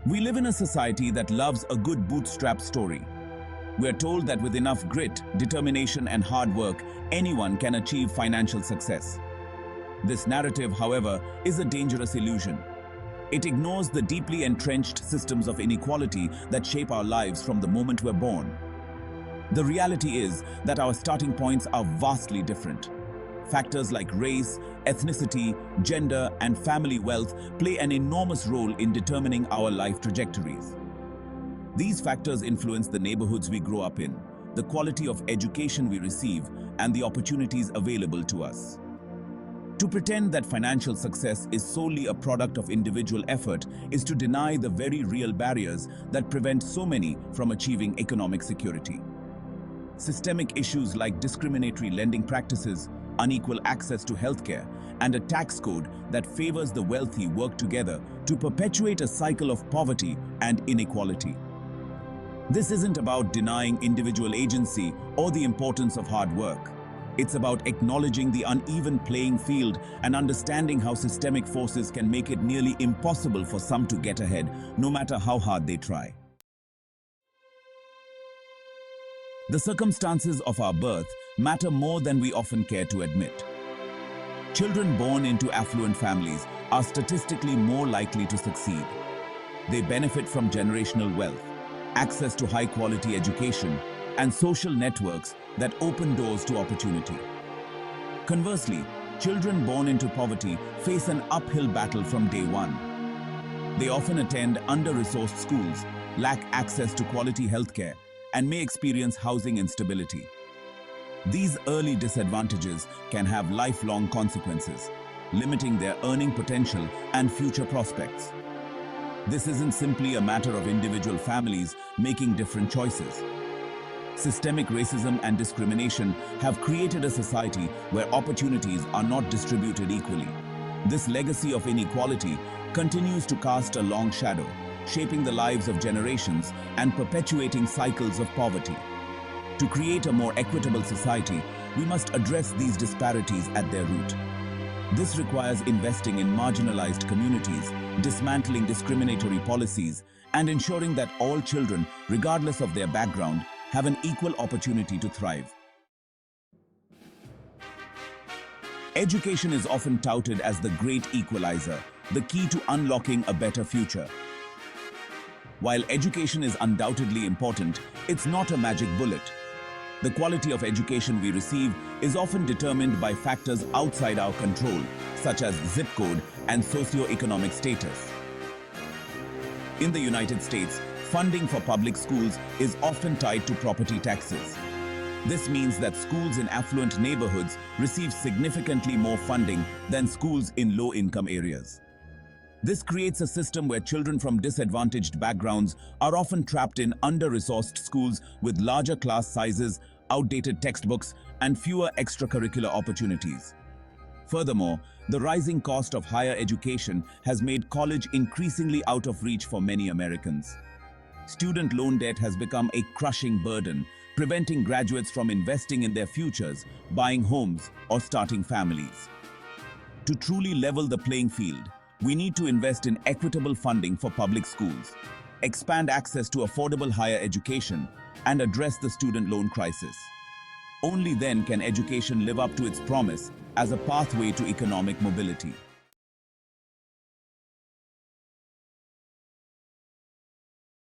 We live in a society that loves a good bootstrap story. We are told that with enough grit, determination, and hard work, anyone can achieve financial success. This narrative, however, is a dangerous illusion. It ignores the deeply entrenched systems of inequality that shape our lives from the moment we're born. The reality is that our starting points are vastly different. Factors like race, ethnicity, gender, and family wealth play an enormous role in determining our life trajectories. These factors influence the neighborhoods we grow up in, the quality of education we receive, and the opportunities available to us. To pretend that financial success is solely a product of individual effort is to deny the very real barriers that prevent so many from achieving economic security. Systemic issues like discriminatory lending practices, unequal access to healthcare, and a tax code that favors the wealthy work together to perpetuate a cycle of poverty and inequality. This isn't about denying individual agency or the importance of hard work. It's about acknowledging the uneven playing field and understanding how systemic forces can make it nearly impossible for some to get ahead, no matter how hard they try. The circumstances of our birth matter more than we often care to admit. Children born into affluent families are statistically more likely to succeed. They benefit from generational wealth, access to high-quality education, and social networks that open doors to opportunity. Conversely, children born into poverty face an uphill battle from day one. They often attend under-resourced schools, lack access to quality healthcare, and may experience housing instability. These early disadvantages can have lifelong consequences, limiting their earning potential and future prospects. This isn't simply a matter of individual families making different choices. Systemic racism and discrimination have created a society where opportunities are not distributed equally. This legacy of inequality continues to cast a long shadow, shaping the lives of generations and perpetuating cycles of poverty. To create a more equitable society, we must address these disparities at their root. This requires investing in marginalized communities, dismantling discriminatory policies, and ensuring that all children, regardless of their background, have an equal opportunity to thrive. Education is often touted as the great equalizer, the key to unlocking a better future. While education is undoubtedly important, it's not a magic bullet. The quality of education we receive is often determined by factors outside our control, such as zip code and socioeconomic status. In the United States, funding for public schools is often tied to property taxes. This means that schools in affluent neighborhoods receive significantly more funding than schools in low-income areas. This creates a system where children from disadvantaged backgrounds are often trapped in under-resourced schools with larger class sizes, outdated textbooks, and fewer extracurricular opportunities. Furthermore, the rising cost of higher education has made college increasingly out of reach for many Americans. Student loan debt has become a crushing burden, preventing graduates from investing in their futures, buying homes, or starting families. To truly level the playing field, we need to invest in equitable funding for public schools, expand access to affordable higher education, and address the student loan crisis. Only then can education live up to its promise as a pathway to economic mobility.